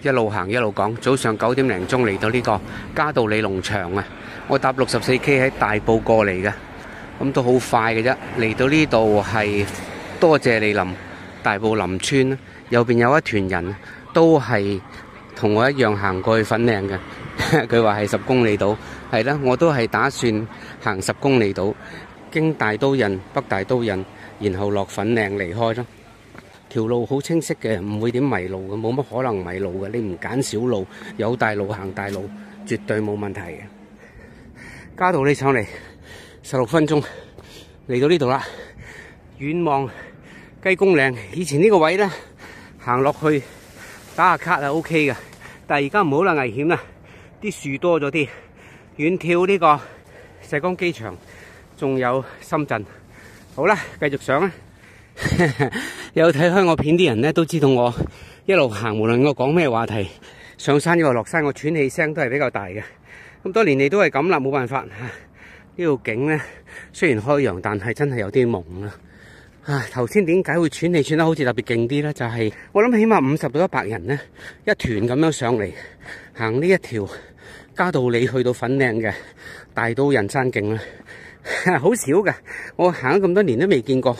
一路行一路講。早上9點零鐘嚟到呢個嘉道理農場啊，我搭64K 喺大埔過嚟嘅，咁都好快嘅啫。嚟到呢度係多謝利林大埔林村，右邊有一團人都係同我一樣行過去粉嶺嘅。佢話係10公里到，係啦，我都係打算行10公里到，經大刀屻、北大刀屻，然後落粉嶺離開咯。條路好清晰嘅，唔會點迷路嘅，冇乜可能迷路嘅。你唔揀小路，有大路行大路，絕對冇問題嘅。嘉道理上嚟16分鐘，嚟到呢度啦。遠望雞公嶺，以前呢個位呢，行落去打下卡係 OK 嘅，但係而家唔好啦，危險啦，啲樹多咗啲。遠眺呢個石崗機場，仲有深圳。好啦，繼續上啦。有睇開我片啲人呢，都知道我一路行，無論我講咩話題，上山又落山，我喘氣聲都係比較大嘅。咁多年嚟都係咁啦，冇辦法。呢度景呢，雖然開揚，但係真係有啲朦啦。頭先點解會喘氣喘得好似特別勁啲呢？就係我諗起碼50到100人呢，一團咁樣上嚟行呢一條嘉道理去到粉嶺嘅大刀屻山徑啦。好少嘅，我行咗咁多年都未見過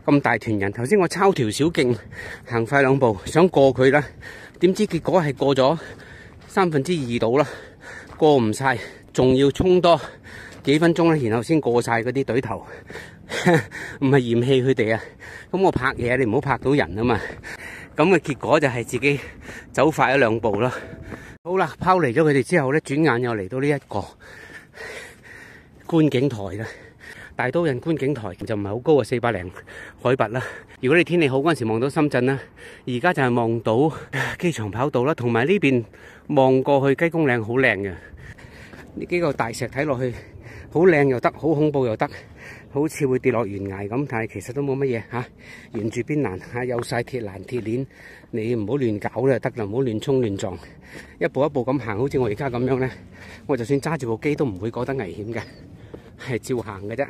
咁大團人。頭先我抄條小徑行快2步想過佢啦，點知結果係過咗2/3到啦，過唔晒，仲要衝多幾分鐘咧，然後先過晒嗰啲隊頭。唔係嫌棄佢哋啊，咁我拍嘢你唔好拍到人啊嘛。咁嘅結果就係自己走快咗2步啦。好啦，拋離咗佢哋之後咧，轉眼又嚟到呢一個觀景台啦，大刀屻觀景台就唔係好高啊，400零海拔啦。如果你天氣好嗰陣時望到深圳啦，而家就係望到機場跑道啦，同埋呢邊望過去雞公嶺好靚嘅。呢幾個大石睇落去好靚又得，好恐怖又得，好似會跌落懸崖咁，但係其實都冇乜嘢嚇。沿住邊欄嚇有晒鐵欄鐵鏈，你唔好亂搞咧就得啦，唔好亂衝亂撞，一步一步咁行，好似我而家咁樣咧，我就算揸住部機都唔會覺得危險嘅。係照行嘅啫。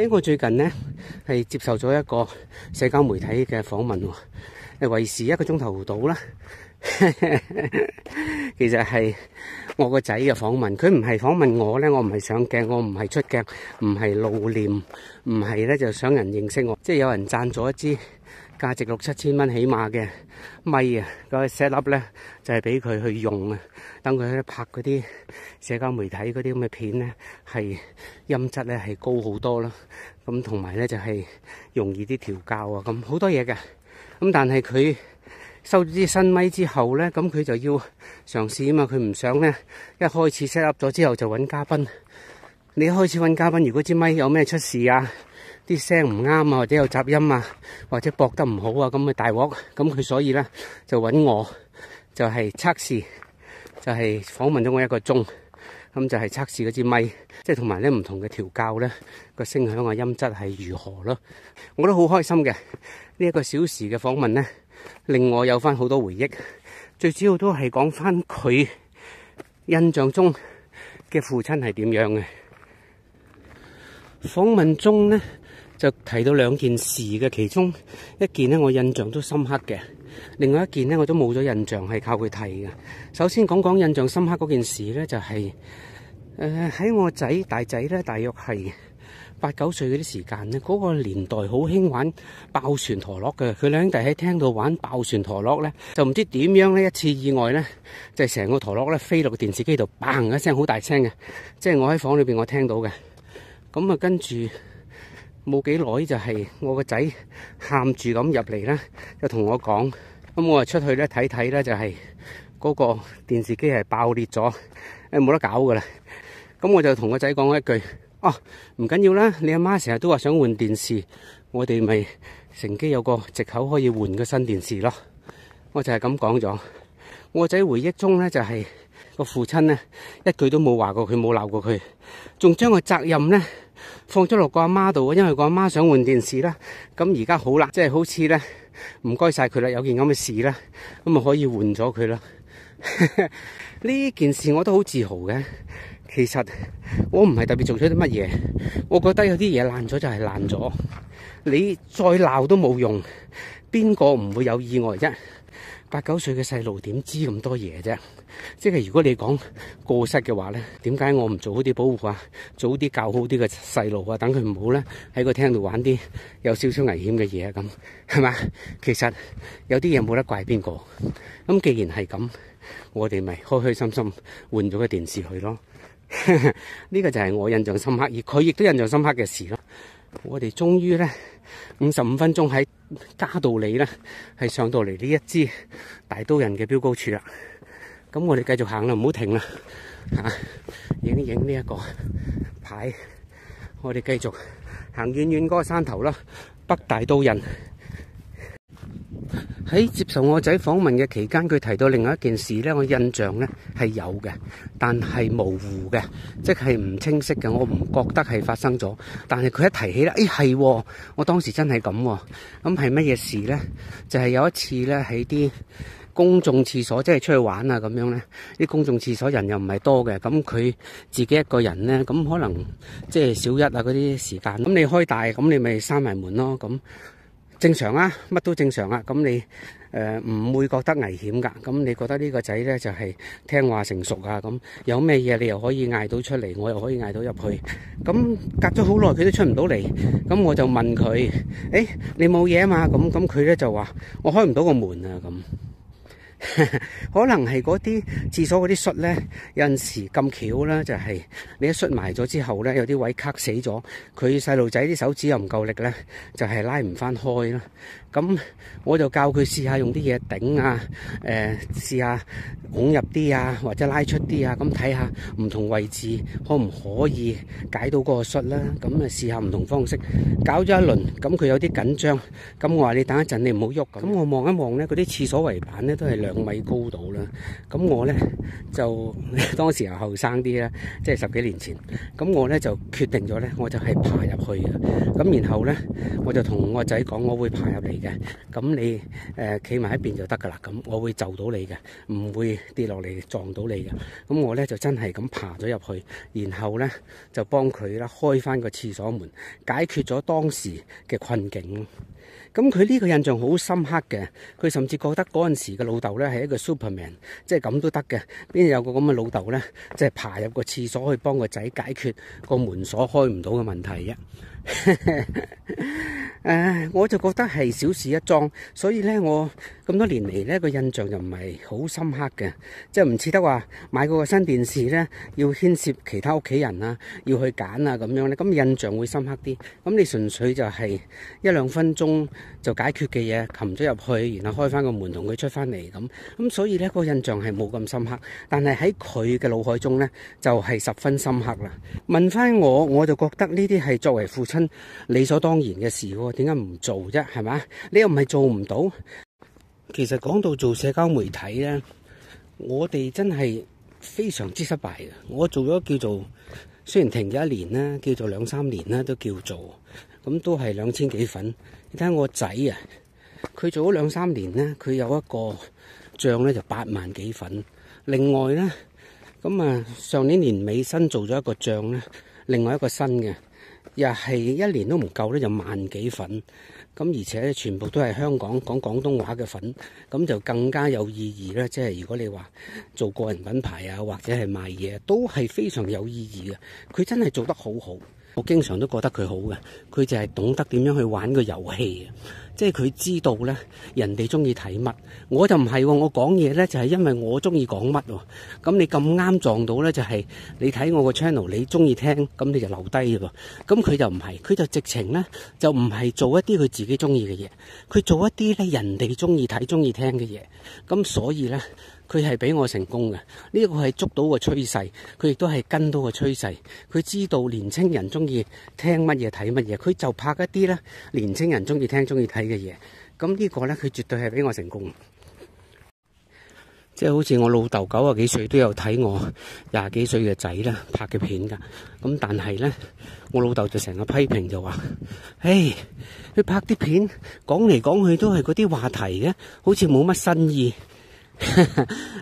我最近呢係接受咗一個社交媒體嘅訪問，維持1個鐘頭到啦。其實係我個仔嘅訪問，佢唔係訪問我呢，我唔係上鏡，我唔係出鏡，唔係露臉，唔係呢就想人認識我。即係有人贊咗一支價值6、7千蚊起碼嘅咪啊，個 set up 咧就係俾佢去用啊，等佢拍嗰啲社交媒體嗰啲咁嘅片咧，係音質咧係高好多啦。咁同埋咧就係容易啲調校啊，咁好多嘢嘅。咁但係佢收咗啲新咪之後咧，咁佢就要嘗試啊嘛，佢唔想咧一開始 set up 咗之後就揾嘉賓。你一開始揾嘉賓，如果支咪有咩出事啊，啲聲唔啱啊，或者有雜音啊，或者駁得唔好啊，咁咪大鑊。咁佢所以咧就揾我，就係測試，就係訪問咗我1個鐘，咁就係測試嗰支咪，即係同埋咧唔同嘅調校咧個聲響啊音質係如何咯。我都好開心嘅，呢1個小時嘅訪問咧，令我有翻好多回憶。最主要都係講翻佢印象中嘅父親係點樣嘅。訪問中呢，就提到2件事嘅，其中一件呢，我印象都深刻嘅，另外一件呢，我都冇咗印象，係靠佢提嘅。首先講講印象深刻嗰件事呢，就係喺我大仔呢，大約係8、9歲嗰啲時間呢，嗰個年代好興玩爆旋陀螺嘅。佢2兄弟喺廳度玩爆旋陀螺呢，就唔知點樣呢，一次意外呢，就係成個陀螺呢飛落個電視機度，bang一聲好大聲嘅，即係我喺房裏邊我聽到嘅。咁啊，跟住冇幾耐就係我個仔喊住咁入嚟啦，就同我講，咁我就出去咧睇睇咧，就係嗰個電視機係爆裂咗，冇得搞噶啦。咁我就同個仔講一句，唔緊要啦，你阿媽成日都話想換電視，我哋咪乘機有個藉口可以換個新電視咯。我就係咁講咗。我個仔回憶中咧就係個父親咧一句都冇話過佢，冇鬧過佢，仲將個責任咧放咗落個阿媽度，因為個阿媽想換電視啦。咁而家好啦，即係好似咧唔該晒佢啦，有件咁嘅事啦，咁啊可以換咗佢啦。呢件事我都好自豪嘅。其實我唔係特別做咗啲乜嘢，我覺得有啲嘢爛咗就係爛咗，你再鬧都冇用，邊個唔會有意外啫？ 8、9歲嘅細路點知咁多嘢啫？即係如果你講過失嘅話咧，點解我唔做好啲保護啊？早啲教好啲嘅細路啊，等佢唔好咧喺個廳度玩啲有少少危險嘅嘢啊，咁係嘛？其實有啲嘢冇得怪邊個。咁既然係咁，我哋咪開開心心換咗個電視去咯。呢個就係我印象深刻，而佢亦都印象深刻嘅事咯。我哋終於咧55分鐘喺嘉道理咧係上到嚟呢一支大刀人嘅標高處啦。咁我哋繼續行啦，唔好停啦嚇，影一影呢一個牌。我哋繼續行遠遠嗰個山頭啦，北大刀人。喺接受我仔訪問嘅期間，佢提到另外一件事呢，我印象呢係有嘅，但係模糊嘅，即係唔清晰嘅，我唔覺得係發生咗。但係佢一提起咧，係喎，我當時真係咁喎。咁係乜嘢事呢？就係有一次呢，喺啲公眾廁所，即係出去玩啊咁樣呢，啲公眾廁所人又唔係多嘅，咁佢自己一個人呢，咁可能即係小一啊嗰啲時間，咁你開大，咁你咪閂埋門咯，咁。正常啊，乜都正常啊，咁你唔會覺得危險㗎，咁你覺得呢個仔呢，就係聽話成熟啊，咁有咩嘢你又可以嗌到出嚟，我又可以嗌到入去，咁隔咗好耐佢都出唔到嚟，咁我就問佢，你冇嘢啊嘛，咁佢呢就話我開唔到個門啊咁。可能係嗰啲廁所嗰啲摔咧，有陣時咁巧啦，就係你一摔埋咗之後咧，有啲位卡死咗，佢細路仔啲手指又唔夠力咧，就係拉唔翻開啦。咁我就教佢試下用啲嘢頂啊，試下拱入啲啊，或者拉出啲啊，咁睇下唔同位置可唔可以解到嗰個摔啦。咁啊試下唔同方式，搞咗一輪，咁佢有啲緊張，咁我話你等一陣，你唔好喐。咁我望一望咧，嗰啲廁所圍板咧都係2米高度啦。咁我咧就當時又後生啲啦，即係10幾年前。咁我咧就決定咗咧，我就係爬入去嘅。咁然後咧，我就同我仔講，我會爬入嚟嘅。咁你企埋一邊就得噶啦。咁我會就到你嘅，唔會跌落嚟撞到你嘅。咁我咧就真係咁爬咗入去，然後咧就幫佢啦開翻個廁所門，解決咗當時嘅困境。咁佢呢個印象好深刻嘅，佢甚至覺得嗰陣時嘅老豆咧係一個 Superman， 即係咁都得嘅。邊有個咁嘅老豆咧，即係爬入個廁所去幫個仔解決個門鎖開唔到嘅問題啫。我就覺得係小事一樁，所以咧我咁多年嚟咧個印象就唔係好深刻嘅，即係唔似得話買嗰個新電視咧要牽涉其他屋企人啊，要去揀啊咁樣咧，咁印象會深刻啲。咁你純粹就係1-2分鐘就解決嘅嘢，擒咗入去，然後開翻個門同佢出翻嚟咁，所以咧個印象係冇咁深刻。但係喺佢嘅腦海中咧就係十分深刻啦。問翻我就覺得呢啲係作為父親理所當然嘅事喎，點解唔做啫？係嘛？你又唔係做唔到。其實講到做社交媒體咧，我哋真係非常之失敗嘅。我做咗叫做雖然停咗1年啦，叫做2-3年啦，都叫做咁都係2000幾粉。你睇下我仔啊，佢做咗2-3年咧，佢有一個帳咧就8萬幾粉。另外咧，咁啊上年年尾新做咗一個帳咧，另外一個新嘅。又係1年都唔夠咧，就萬幾粉，咁而且全部都係香港講廣東話嘅粉，咁就更加有意義啦。即係如果你話做個人品牌啊，或者係賣嘢，都係非常有意義嘅。佢真係做得好好，我經常都覺得佢好嘅。佢就係懂得點樣去玩個遊戲，即係佢知道咧人哋中意睇乜，我就唔係喎。我講嘢咧就係因為我中意講乜喎。咁你咁啱撞到咧，就係你睇我個 channel， 你中意聽，咁你就留低嘅喎。咁佢就唔係，佢就直情咧就唔係做一啲佢自己中意嘅嘢，佢做一啲咧人哋中意睇、中意聽嘅嘢。咁所以咧，佢係比我成功嘅。呢個係捉到個趨勢，佢亦都係跟到個趨勢。佢知道年青人中意聽乜嘢、睇乜嘢，佢就拍一啲咧年青人中意聽、中意睇嘅嘢。咁呢個咧，佢絕對係比我成功。即係好似我老豆90幾歲都有睇我20幾歲嘅仔啦拍嘅片㗎。咁但係咧，我老豆就成日批評就話：佢拍啲片講嚟講去都係嗰啲話題嘅，好似冇乜新意。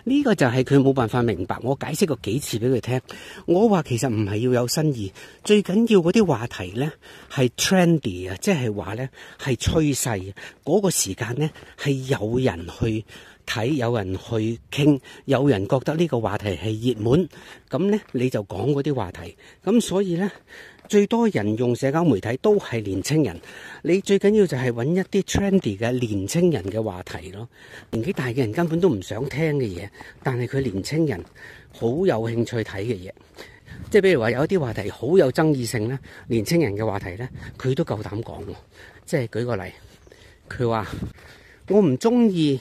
呢個就係佢冇辦法明白。我解釋過幾次俾佢聽，我話其實唔係要有新意，最緊要嗰啲話題呢係 trendy 啊，即係話呢係趨勢。嗰個時間呢係有人去睇，有人去傾，有人覺得呢個話題係熱門，咁呢你就講嗰啲話題。咁所以呢，最多人用社交媒體都係年青人，你最緊要就係揾一啲 trendy 嘅年青人嘅話題咯。年紀大嘅人根本都唔想聽嘅嘢，但係佢年青人好有興趣睇嘅嘢，即係比如話有一啲話題好有爭議性咧，年青人嘅話題咧，佢都夠膽講。即係舉個例，佢話我唔中意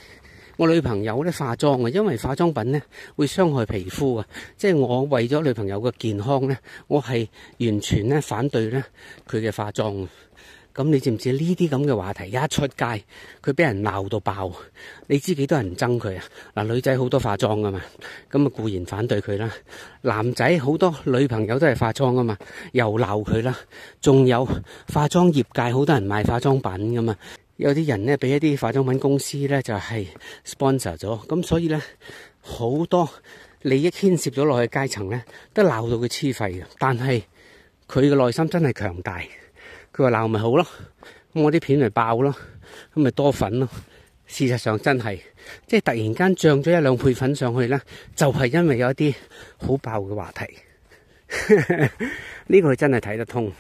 我女朋友咧化妝啊，因為化妝品咧會傷害皮膚啊。即係我為咗女朋友嘅健康咧，我係完全咧反對咧佢嘅化妝。咁你知唔知呢啲咁嘅話題一出街，佢俾人鬧到爆？你知幾多人憎佢啊？嗱，女仔好多化妝噶嘛，咁啊固然反對佢啦。男仔好多女朋友都係化妝噶嘛，又鬧佢啦。仲有化妝業界好多人賣化妝品噶嘛，有啲人呢俾一啲化妝品公司呢就係 sponsor 咗，咁所以呢好多利益牽涉咗落去階層呢都鬧到佢黐肺嘅。但係佢嘅內心真係強大。佢話鬧咪好咯，咁我啲片咪爆咯，咁咪多粉咯。事實上真係，即係突然間漲咗1-2倍粉上去咧，就係因為有一啲好爆嘅話題。呢個佢真係睇得通。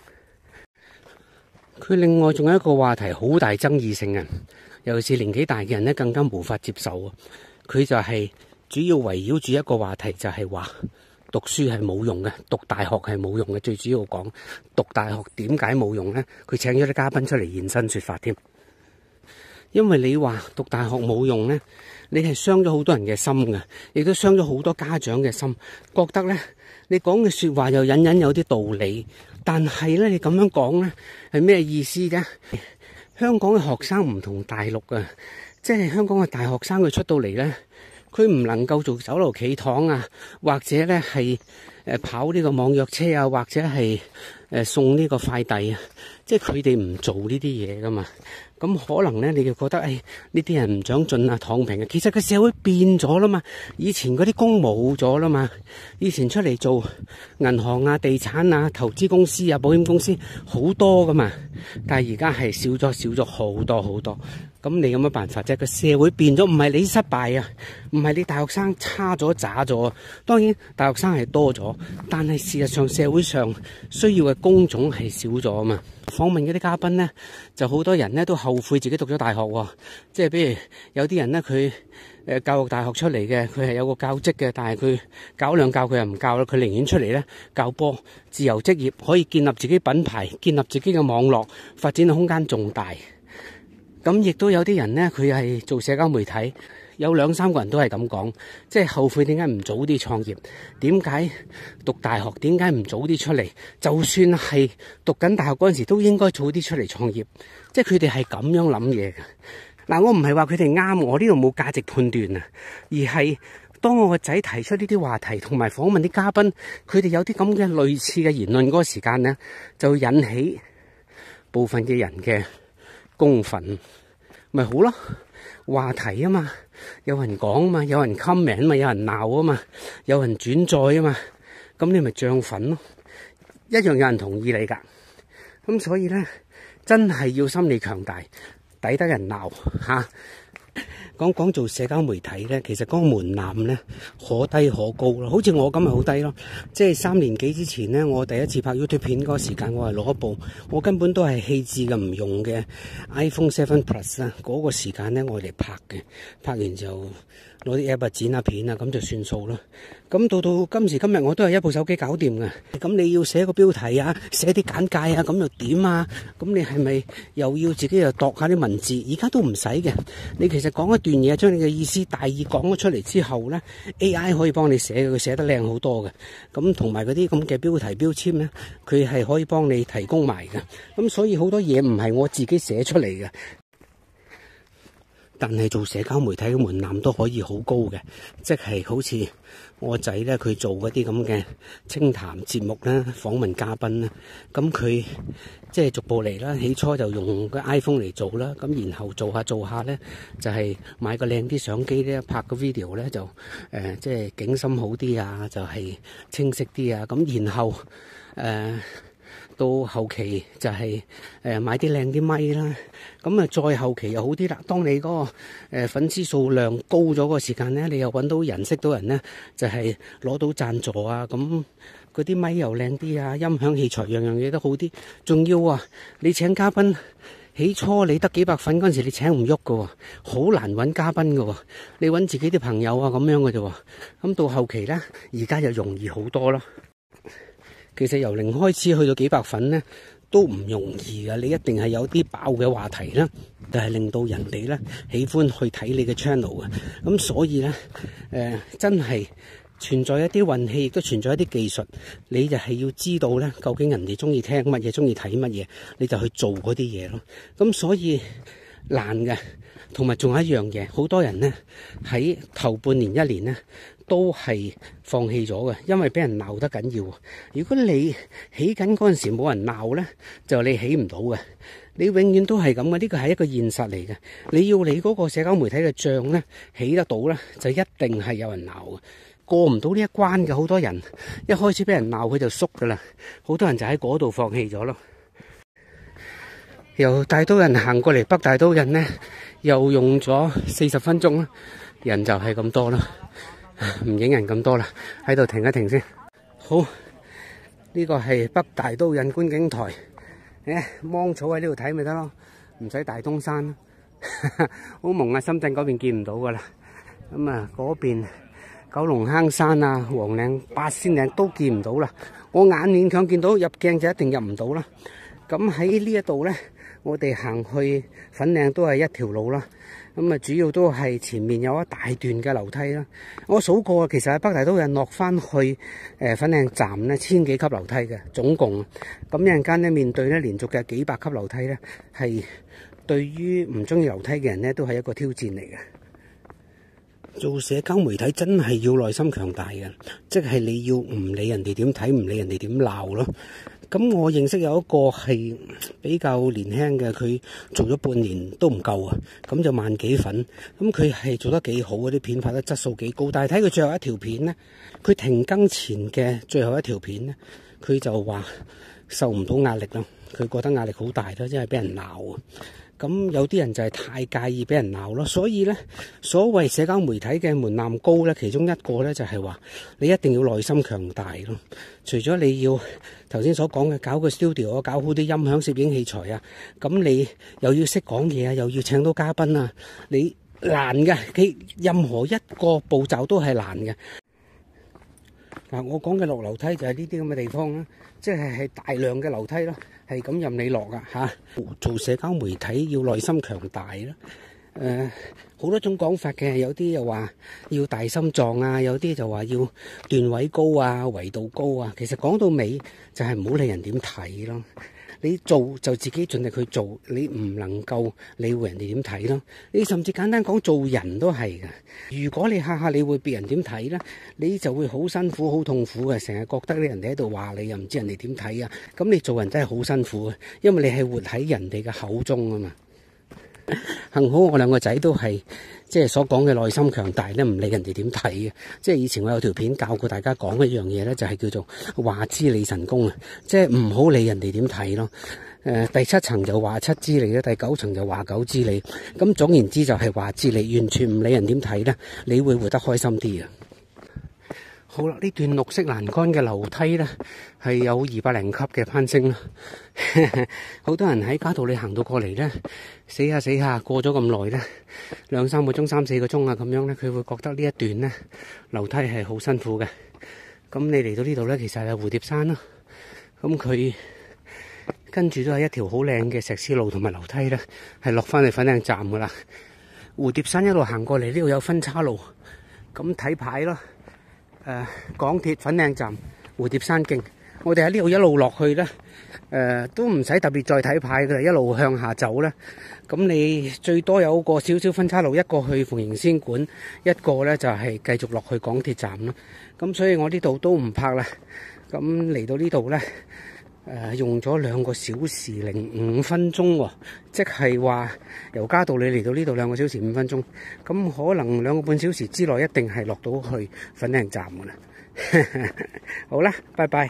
佢另外仲有一個話題好大爭議性啊，尤其是年紀大嘅人咧更加無法接受啊。佢就係主要圍繞住一個話題，就係話讀書係冇用嘅，讀大學係冇用嘅。最主要講讀大學點解冇用呢？佢請咗啲嘉賓出嚟現身說法添。因為你話讀大學冇用呢，你係傷咗好多人嘅心嘅，亦都傷咗好多家長嘅心，覺得呢，你講嘅說話又隱隱有啲道理，但係呢，你咁樣講呢係咩意思啫？香港嘅學生唔同大陸啊，即係香港嘅大學生佢出到嚟呢，佢唔能夠做酒樓企堂啊，或者呢係跑呢個網約車啊，或者係送呢個快遞啊，即係佢哋唔做呢啲嘢噶嘛。咁可能呢，你就覺得呢啲人唔長進啊，躺平啊。其實個社會變咗啦嘛，以前嗰啲工冇咗啦嘛，以前出嚟做銀行啊、地產啊、投資公司啊、保險公司好多噶嘛，但係而家係少咗好多好多。咁你有乜辦法啫？個社會變咗，唔係你失敗啊，唔係你大學生差咗渣咗。當然大學生係多咗，但係事實上社會上需要嘅工種係少咗啊嘛。訪問嗰啲嘉賓呢，就好多人呢都後悔自己讀咗大學喎。即係比如有啲人呢，佢教育大學出嚟嘅，佢係有個教職嘅，但係佢教兩教佢又唔教啦，佢寧願出嚟呢教波，自由職業，可以建立自己品牌，建立自己嘅網絡，發展嘅空間仲大。咁亦都有啲人呢，佢係做社交媒體，有2-3個人都係咁講，即係後悔點解唔早啲創業，點解讀大學，點解唔早啲出嚟？就算係讀緊大學嗰陣時，都應該早啲出嚟創業。即係佢哋係咁樣諗嘢嘅。嗱，我唔係話佢哋啱，我呢度冇價值判斷啊，而係當我個仔提出呢啲話題，同埋訪問啲嘉賓，佢哋有啲咁嘅類似嘅言論嗰個時間呢，就引起部分嘅人嘅公憤，咪好咯？話題啊嘛，有人講啊嘛，有人 comment 啊嘛，有人鬧啊嘛，有人轉載啊嘛，咁你咪漲粉咯，一樣有人同意你噶。咁所以呢，真係要心理強大，抵得人鬧吓。講做社交媒體呢，其實嗰個門檻呢，可低可高咯。好似我咁咪好低咯，即係3年幾之前呢，我第一次拍 YouTube 片嗰個時間，我係攞一部我根本都係棄置嘅唔用嘅 iPhone 7 Plus 啦。嗰個時間呢，我嚟拍嘅，拍完就攞啲 app 剪下片啊，咁就算數啦。咁到今時今日，我都係一部手機搞掂嘅。咁你要寫個標題啊，寫啲簡介啊，咁又點啊？咁你係咪又要自己又度下啲文字？而家都唔使嘅。你其實講一段嘢，將你嘅意思大意講咗出嚟之後呢， AI 可以幫你寫嘅，佢寫得靚好多嘅。咁同埋嗰啲咁嘅標題標籤呢，佢係可以幫你提供埋嘅。咁所以好多嘢唔係我自己寫出嚟嘅。但係做社交媒體嘅門檻都可以好高嘅，即係好似我仔咧，佢做嗰啲咁嘅清談節目啦、訪問嘉賓啦，咁佢即係逐步嚟啦。起初就用個 iPhone 嚟做啦，咁然後做下咧，就係買個靚啲相機咧，拍個 video 咧就即係景深好啲啊，就係清晰啲啊，咁然後到後期就係買啲靚啲咪啦，咁啊再後期又好啲啦。當你嗰個粉絲數量高咗個時間咧，你又揾到人識到人咧，就係攞到贊助啊，咁嗰啲咪又靚啲啊，音響器材樣樣嘢都好啲。仲要啊，你請嘉賓，起初你得幾百粉嗰陣時，你請唔喐噶，好難揾嘉賓噶，你揾自己啲朋友啊咁樣嘅啫。咁到後期咧，而家就容易好多啦。其實由零開始去到幾百粉咧，都唔容易噶。你一定係有啲爆嘅話題啦，就係令到人哋咧喜歡去睇你嘅 channel 嘅。咁所以咧，真係存在一啲運氣，亦都存在一啲技術。你就係要知道咧，究竟人哋中意聽乜嘢，中意睇乜嘢，你就去做嗰啲嘢咯。咁所以難嘅，同埋仲有一樣嘢，好多人咧喺頭半年、一年咧，都係放棄咗嘅，因為俾人鬧得緊要。如果你起緊嗰陣時冇人鬧呢，就你起唔到嘅。你永遠都係咁嘅，呢個係一個現實嚟嘅。你要你嗰個社交媒體嘅帳呢起得到呢，就一定係有人鬧嘅。過唔到呢一關嘅，好多人一開始俾人鬧佢就縮噶啦，好多人就喺嗰度放棄咗咯。由大刀屻行過嚟北大刀屻呢，又用咗40分鐘啦，人就係咁多啦。唔影人咁多啦，喺度停一停先。好，呢個係北大刀屻觀景台。芒草喺呢度睇咪得咯，唔使大東山。好蒙啊，深圳嗰邊見唔到噶啦。咁啊，嗰邊九龍坑山啊、黃嶺、八仙嶺都見唔到啦。我眼勉強見到，入鏡就一定入唔到啦。咁喺呢一度呢，我哋行去粉嶺都係一條路啦。咁啊，主要都係前面有一大段嘅樓梯啦。我數過，其實喺北大刀屻落翻去粉嶺站呢，1000幾級樓梯嘅總共。咁一陣間呢，面對呢連續嘅幾百級樓梯呢，係對於唔中意樓梯嘅人呢，都係一個挑戰嚟嘅。做社交媒體真係要內心強大嘅，即係你要唔理人哋點睇，唔理人哋點鬧咯。咁我認識有一個係比較年輕嘅，佢做咗半年都唔夠啊，咁就1萬幾粉。咁佢係做得幾好，嗰啲片拍得質素幾高。但係睇佢最後一條片呢，佢停更前嘅最後一條片呢，佢就話受唔到壓力咯，佢覺得壓力好大啦，因為俾人鬧啊。咁有啲人就係太介意俾人鬧咯，所以呢，所謂社交媒體嘅門檻高呢，其中一個呢就係話你一定要內心強大咯。除咗你要頭先所講嘅搞個 studio 啊，搞好啲音響攝影器材啊，咁你又要識講嘢啊，又要請到嘉賓啊，你難嘅，佢任何一個步驟都係難嘅。嗱，我講嘅落樓梯就係呢啲咁嘅地方啦，即係大量嘅樓梯咯，係咁任你落噶嚇。做社交媒體要內心強大啦。好多種講法嘅，有啲又話要大心臟啊，有啲就話要段位高啊、維度高啊。其實講到尾就係唔好理人點睇咯。你做就自己盡力去做，你唔能夠理會人哋點睇咯。你甚至簡單講做人都係嘅。如果你下下理會別人點睇咧，你就會好辛苦、好痛苦嘅，成日覺得人哋喺度話你，又唔知人哋點睇啊。咁你做人真係好辛苦嘅，因為你係活喺人哋嘅口中啊嘛。幸好我兩個仔都係即係所講嘅內心強大咧，唔理人哋點睇嘅。即係以前我有條片教過大家講一樣嘢咧，就係叫做話知你神功啊，即係唔好理人哋點睇咯。第7層就話7知你啦，第9層就話9知你。咁總言之就係話知你，完全唔理人點睇咧，你會活得開心啲啊。好啦，呢段綠色欄杆嘅樓梯呢，係有200零級嘅攀升啦。好多人喺嘉道理行到過嚟呢，死下過咗咁耐呢，2-3個鐘、3-4個鐘啊咁樣呢，佢會覺得呢一段呢樓梯係好辛苦嘅。咁你嚟到呢度呢，其實係蝴蝶山啦。咁佢跟住都係一條好靚嘅石屎路同埋樓梯呢，係落翻去粉嶺站噶啦。蝴蝶山一路行過嚟，呢度有分岔路，咁睇牌咯。港鐵粉嶺站、蝴蝶山徑我哋喺呢度一路落去咧，都唔使特別再睇牌嘅，一路向下走咧。咁你最多有個少少分岔路，一個去蓬瀛仙館，一個咧就係繼續落去港鐵站咯。咁所以我呢度都唔拍啦。咁嚟到呢度咧，用咗2個小時05分鐘喎，即係話由嘉道理嚟到呢度2個小時5分鐘。咁可能2個半小時之內一定係落到去粉嶺站噶啦。好啦，拜拜。